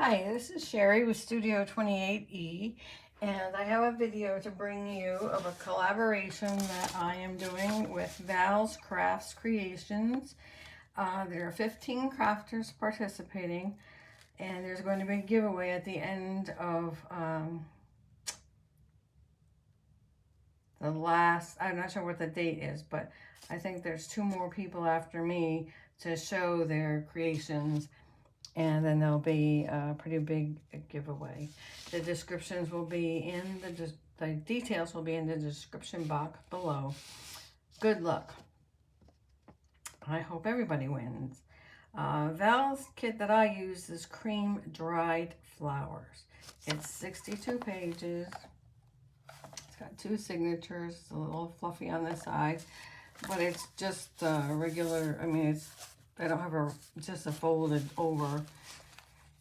Hi, this is Sherry with Studio 28E, and I have a video to bring you of a collaboration that I am doing with Vals Crafts Creations. There are 15 crafters participating, and there's going to be a giveaway at the end of the last, I'm not sure what the date is, but I think there's 2 more people after me to show their creations. And then there'll be a pretty big giveaway. The descriptions will be in the details will be in the description box below. Good luck. I hope everybody wins. Val's kit that I use is cream dried flowers. It's 62 pages. It's got 2 signatures. It's a little fluffy on the side, but it's just regular. I mean, I don't have just a folded over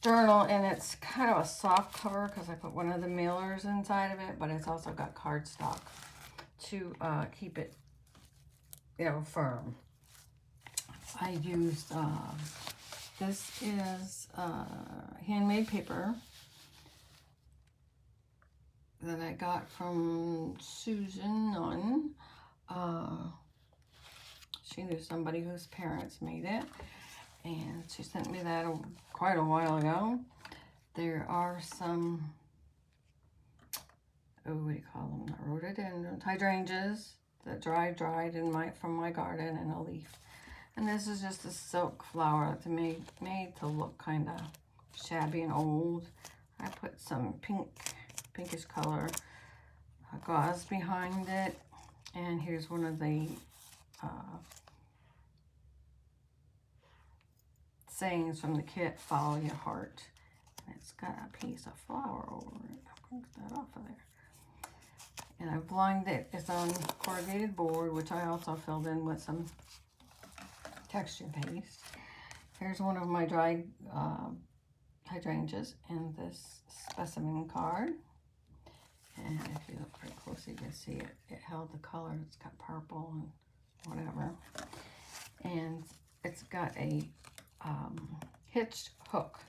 journal, and it's kind of a soft cover because I put one of the mailers inside of it, but it's also got cardstock to keep it, firm. I used, this is handmade paper that I got from Susan Nunn. She knew somebody whose parents made it, and she sent me that quite a while ago. There are some, what do you call them? Not rhododendrons, hydrangeas that dried from my garden, and a leaf. And this is just a silk flower that's made to look kind of shabby and old. I put some pinkish color gauze behind it, and here's one of the sayings from the kit, follow your heart. And it's got a piece of flower over it. I'm going to get that off of there. And I've lined it. It's on corrugated board, which I also filled in with some texture paste. Here's one of my dried hydrangeas in this specimen card. And if you look very closely, you can see it held the color. It's got purple and whatever. And it's got a hitched hook.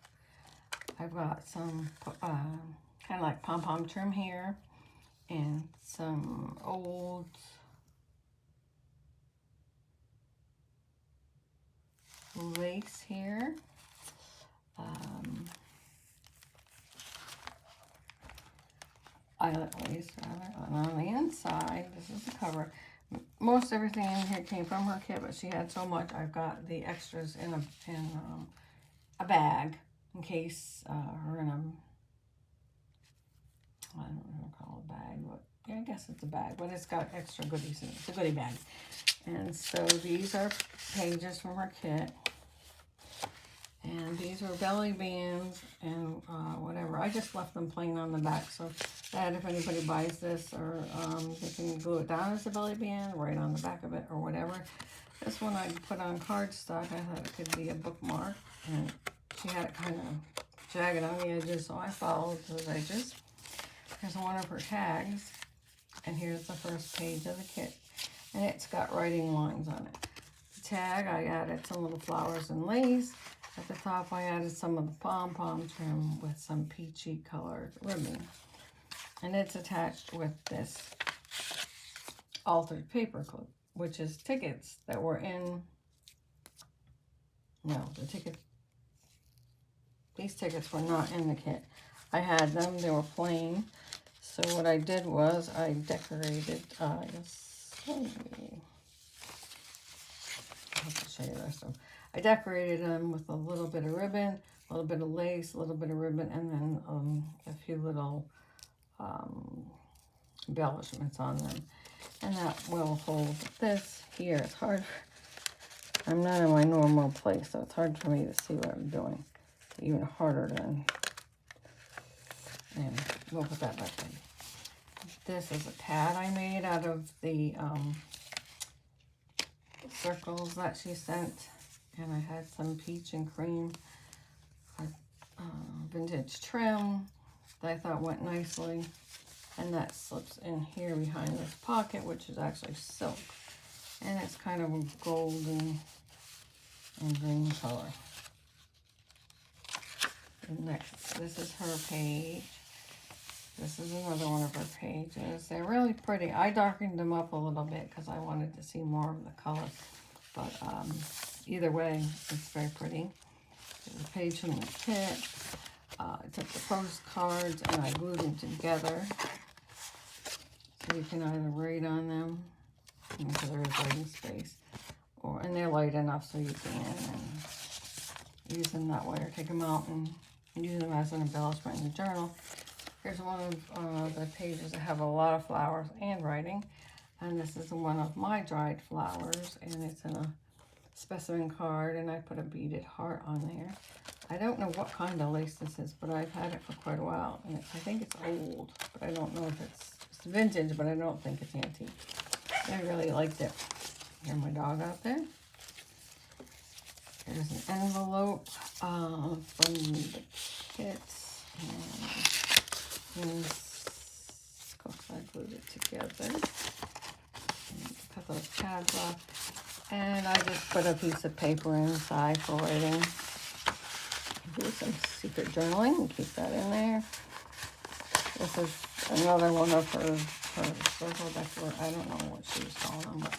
I've got some kind of like pom-pom trim here, and some old lace here. Eyelet lace rather. And on the inside, this is the cover. Most everything in here came from her kit, but she had so much. I've got the extras in a bag in case her in a, I don't know what to call it, a bag, but yeah, I guess it's a bag, but it's got extra goodies in it. It's a goodie bag. And so these are pages from her kit. And these are belly bands and whatever. I just left them plain on the back so that if anybody buys this, or they can glue it down as a belly band right on the back of it or whatever. This one I put on cardstock. I thought it could be a bookmark, and she had it kind of jagged on the edges, so I followed those edges. Here's one of her tags, and here's the first page of the kit, and it's got writing lines on it. The tag, I added some little flowers and lace. At the top, I added some of the pom-pom trim with some peachy colored ribbon. And it's attached with this altered paper clip, which is tickets that were in, these tickets were not in the kit. I had them, they were plain. So what I did was I decorated, I'll have to show you this one. I decorated them with a little bit of ribbon, a little bit of lace, a little bit of ribbon, and then a few little embellishments on them. And that will hold this here. It's hard. I'm not in my normal place, so it's hard for me to see what I'm doing. Even harder than, and we'll put that back in. This is a pad I made out of the circles that she sent. And I had some peach and cream vintage trim that I thought went nicely. And that slips in here behind this pocket, which is actually silk. And it's kind of a golden and green color. Next, this is her page. This is another one of her pages. They're really pretty. I darkened them up a little bit because I wanted to see more of the color. But either way, it's very pretty. There's a page from the kit. I took the postcards and I glued them together. So you can either write on them, because there is writing space, and they're light enough so you can use them that way, or take them out and use them as an embellishment in the journal. Here's one of the pages that have a lot of flowers and writing. And this is one of my dried flowers, and it's in a specimen card, and I put a beaded heart on there. I don't know what kind of lace this is, but I've had it for quite a while, and I think it's old, but I don't know if it's vintage, but I don't think it's antique. I really liked it. Here's my dog out there. There's an envelope from the kit, and of course I glued it together. And a couple of tabs off, and I just put a piece of paper inside for writing. Do some secret journaling and keep that in there. This is another one of her circle decor. I don't know what she was calling them, but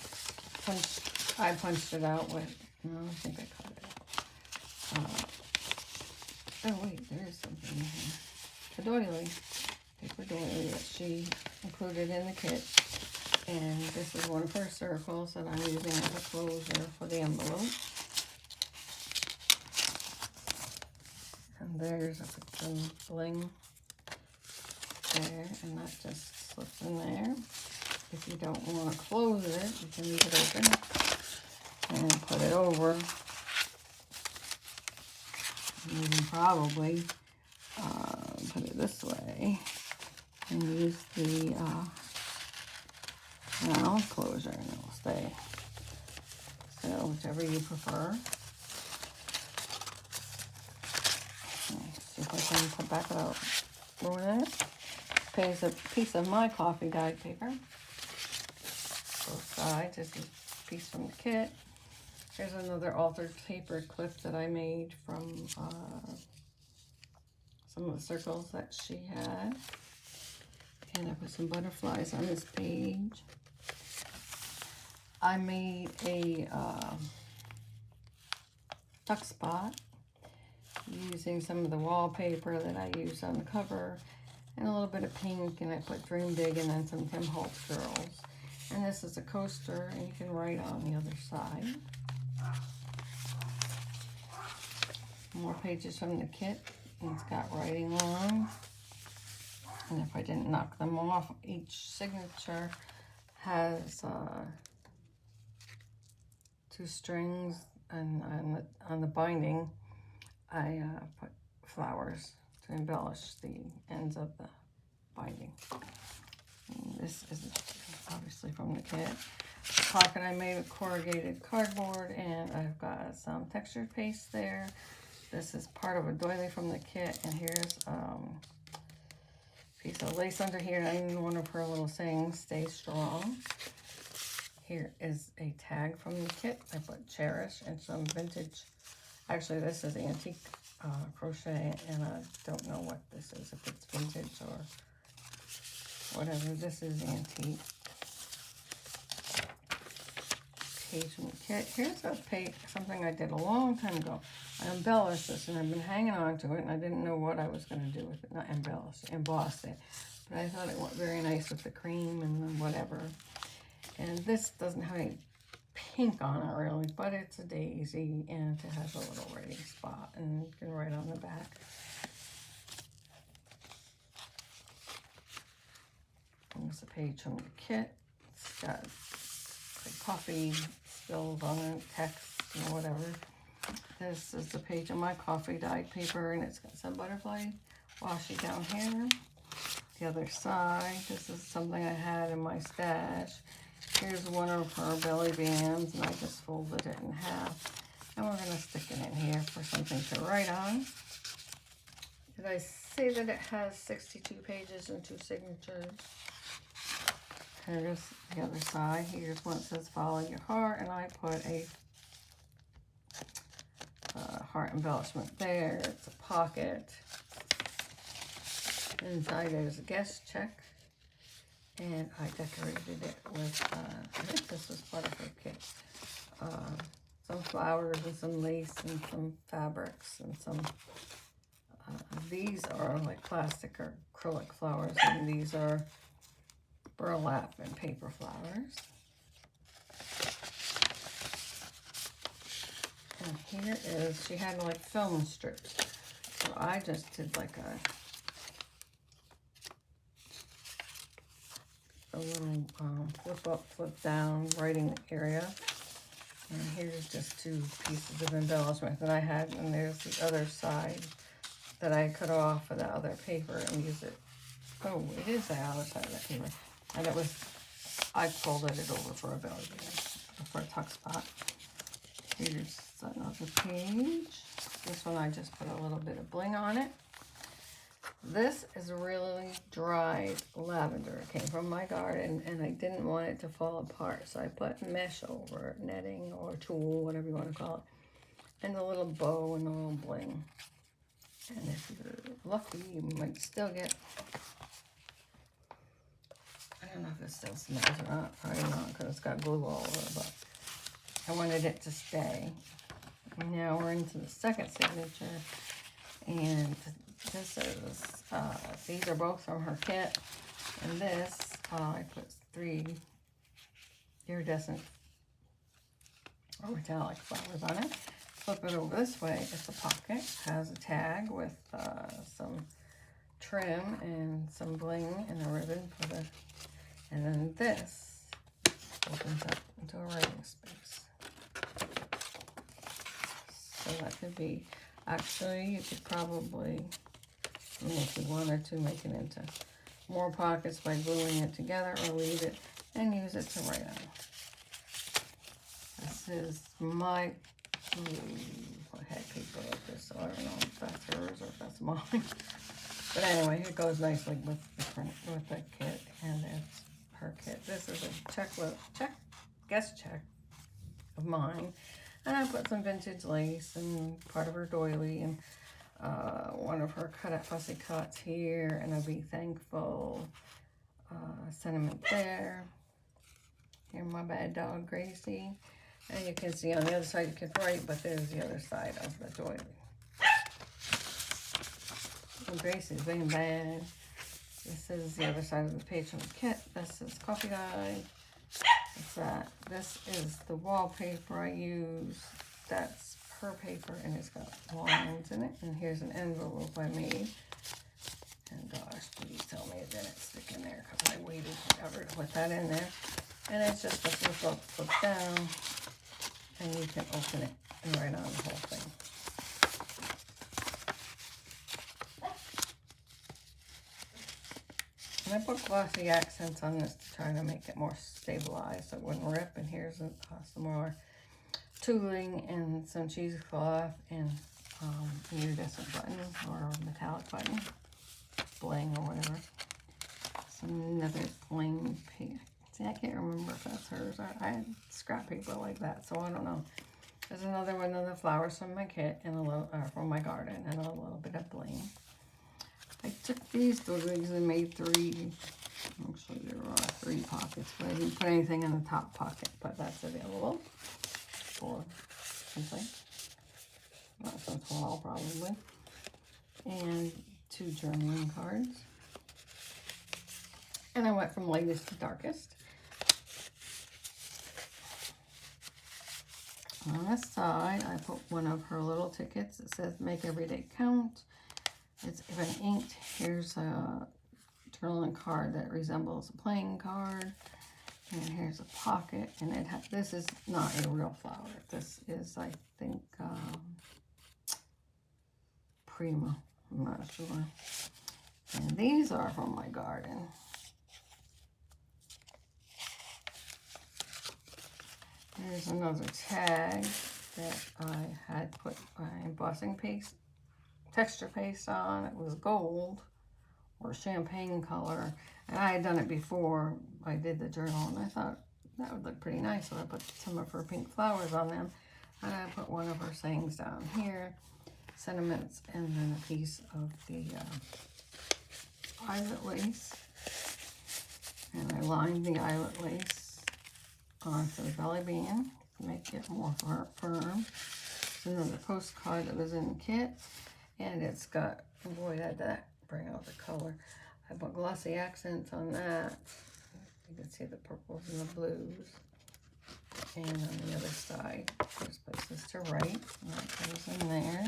I punched it out with, no, I think I cut it out. Oh wait, there is something in here. A doily, paper doily that she included in the kit. And this is one of her circles that I'm using as a closure for the envelope. And there's some bling there, and that just slips in there. If you don't want to close it, you can leave it open and put it over. And you can probably put it this way and use the closure, and it will stay. So whichever you prefer. Let's see if I can back it out. Ruin it. Here's a piece of my coffee dyed paper. Both sides. This is a piece from the kit. Here's another altered paper clip that I made from some of the circles that she had. And I put some butterflies on this page. I made a tuck spot using some of the wallpaper that I used on the cover, and a little bit of pink, and I put Dream Big and then some Tim Holtz Girls. And this is a coaster, and you can write on the other side. More pages from the kit, and it's got writing on. And if I didn't knock them off, each signature has 2 strings, and on the binding, I put flowers to embellish the ends of the binding. And this is obviously from the kit. The pocket I made with corrugated cardboard, and I've got some textured paste there. This is part of a doily from the kit, and here's a piece of lace under here, and one of her little sayings, stay strong. Here is a tag from the kit. I put cherish and some vintage. Actually, this is antique crochet, and I don't know what this is, if it's vintage or whatever. This is antique. Page from the kit. Here's a page, something I did a long time ago. I embellished this, and I've been hanging on to it, and I didn't know what I was going to do with it. Not embellish, emboss it. But I thought it went very nice with the cream and whatever. And this doesn't have any pink on it really, but it's a daisy, and it has a little writing spot, and you can write on the back. And there's a page from the kit. It's got coffee spills on it, text, and whatever. This is the page of my coffee dyed paper, and it's got some butterfly washi down here. The other side, this is something I had in my stash. Here's one of her belly bands, and I just folded it in half. And we're going to stick it in here for something to write on. Did I say that it has 62 pages and 2 signatures? Here's the other side. Here's one that says follow your heart, and I put a heart embellishment there. It's a pocket. Inside there's a guest check. And I decorated it with, I think this was part of her kit. Some flowers and some lace and some fabrics and some, these are like plastic or acrylic flowers, and these are burlap and paper flowers. And here is, she had like film strips. So I just did like a little flip up, flip down writing area. And here's just two pieces of embellishment that I had. And there's the other side that I cut off of the other paper and use it. Oh, it is the other side of that paper. And it was, I folded it over for a belly band, for a tuck spot. Here's another page. This one I just put a little bit of bling on it. This is really dried lavender. It came from my garden and I didn't want it to fall apart. So I put mesh over it, netting or tulle, whatever you want to call it. And a little bow and a little bling. And if you're lucky, you might still get, I don't know if it still smells or not. Probably not because it's got glue all over, but I wanted it to stay. Now we're into the second signature. And this is, these are both from her kit. And this, I put 3 iridescent or metallic flowers on it. Flip it over this way. It's a pocket. Has a tag with some trim and some bling and a ribbon for the, and then this opens up into a writing space. So that could be, actually, you could probably, if you wanted to, make it into more pockets by gluing it together, or leave it and use it to write on. This is my, I had paper like this, so I don't know if that's hers or if that's mine. But anyway, it goes nicely with the print, with the kit, and it's her kit. This is a guest check of mine. And I put some vintage lace and part of her doily and one of her cut-out fussy cuts here, and a Be Thankful sentiment there. Here, my bad dog, Gracie. And you can see on the other side you can write, but there's the other side of the doily. And Gracie's being bad. This is the other side of the page from the kit. This is Coffee Guide. What's that? This is the wallpaper I use. That's her paper, and it's got lines in it. And here's an envelope I made. And gosh, please tell me it didn't stick in there, because I waited forever to put that in there. And it's just a flip up, flip down, and you can open it and write on the whole thing. And I put glossy accents on this to try to make it more stabilized so it wouldn't rip. And here's some more tooling and some cheesecloth and iridescent button or metallic button, bling or whatever. Another bling pink. See, I can't remember if that's hers. I had scrap paper like that, so I don't know. There's another one of the flowers from my kit and a little from my garden, and a little bit of bling. I took these doilies and made 3. Actually, there are 3 pockets, but I didn't put anything in the top pocket. But that's available for something. Not so tall, probably. And 2 journaling cards. And I went from lightest to darkest. On this side, I put one of her little tickets. It says, "Make every day count." It's even inked. Here's a journaling card that resembles a playing card. And here's a pocket. And this is not a real flower. This is, I think, Prima. I'm not sure. And these are from my garden. Here's another tag that I had put my embossing paste, texture paste on. It was gold or champagne color. And I had done it before I did the journal, and I thought that would look pretty nice. So I put some of her pink flowers on them. And I put one of her sayings down here, sentiments, and then a piece of the eyelet lace. And I lined the eyelet lace onto the belly band to make it more firm. So another postcard that was in the kit, and it's got, boy, that bring out the color. I put glossy accents on that. You can see the purples and the blues. And on the other side, there's places to write. And that goes in there.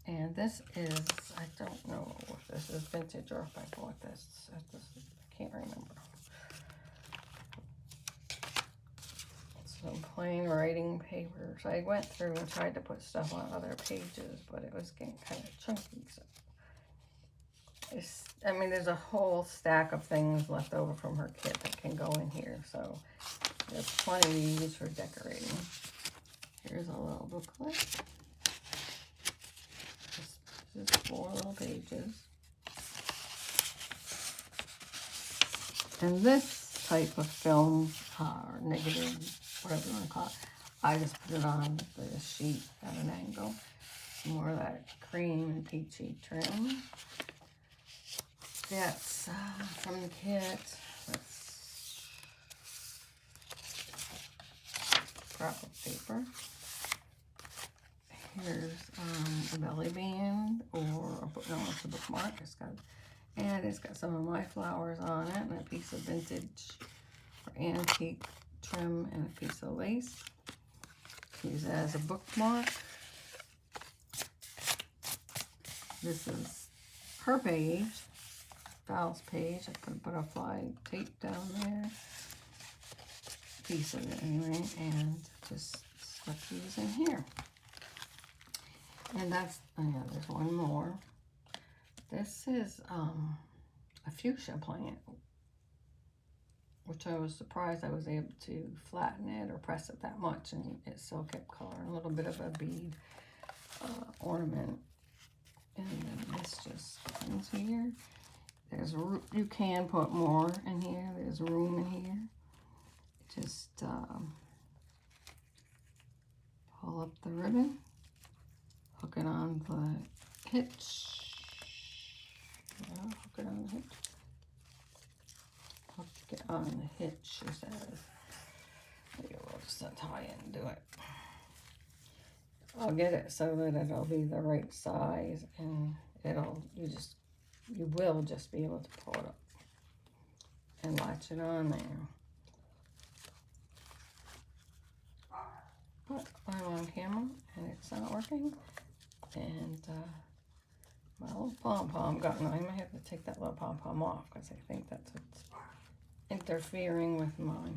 And this is, I don't know if this is vintage or if I bought this. I can't remember. Some plain writing paper. So I went through and tried to put stuff on other pages, but it was getting kind of chunky. So I mean, there's a whole stack of things left over from her kit that can go in here. So there's plenty to use for decorating. Here's a little booklet. Just 4 little pages. And this type of film, or negative, whatever you want to call it, I just put it on the sheet at an angle. More of that cream and peachy trim. That's from the kit. That's prop of paper. Here's a belly band, or no, it's a bookmark. It's got some of my flowers on it, and a piece of vintage or antique trim, and a piece of lace. Use it as a bookmark. This is her page, Val's page. I put butterfly tape down there. Piece of it anyway, and just stuck these in here. And that's, oh yeah, there's one more. This is a fuchsia plant, which I was surprised I was able to flatten it or press it that much, and it still kept color. A little bit of a bead ornament. And then this just comes here. There's you can put more in here. There's room in here. Just pull up the ribbon, hook it on the hitch. Yeah, hook it on the hitch. Hook it on the hitch, she says. Maybe we'll just untie it and do it. I'll get it so that it'll be the right size, and you will just be able to pull it up and latch it on there. But I'm on camera and it's not working, and my little pom-pom got, I might have to take that little pom-pom off because I think that's what's interfering with my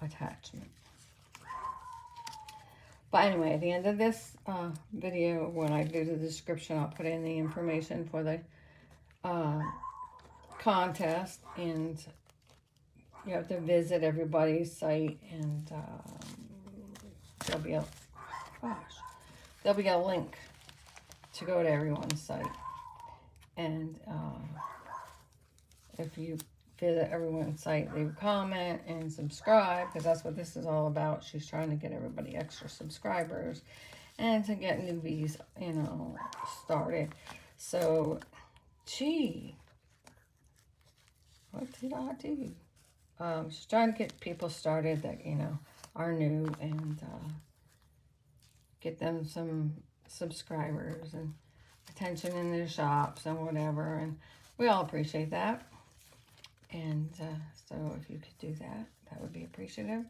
attachment. But anyway, at the end of this video, when I do the description, I'll put in the information for the contest, and you have to visit everybody's site, and there'll be a link to go to everyone's site. And if you visit everyone's site, leave a comment and subscribe, because that's what this is all about. She's trying to get everybody extra subscribers and to get newbies, you know, started. So, gee, what did I do? She's trying to get people started that, you know, are new, and get them some subscribers and attention in their shops and whatever, and we all appreciate that. And so if you could do that, that would be appreciative.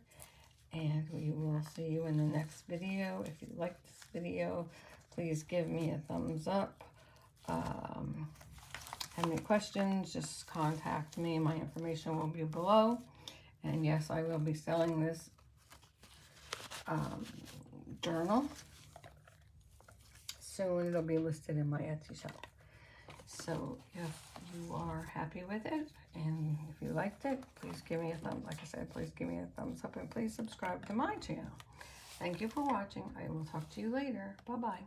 And we will see you in the next video. If you like this video, please give me a thumbs up. Have any questions, just contact me. My information will be below. And yes, I will be selling this journal soon. It'll be listed in my Etsy shop. So if you are happy with it, and if you liked it, please give me a like I said, please give me a thumbs up, and please subscribe to my channel. Thank you for watching. I will talk to you later. Bye-bye.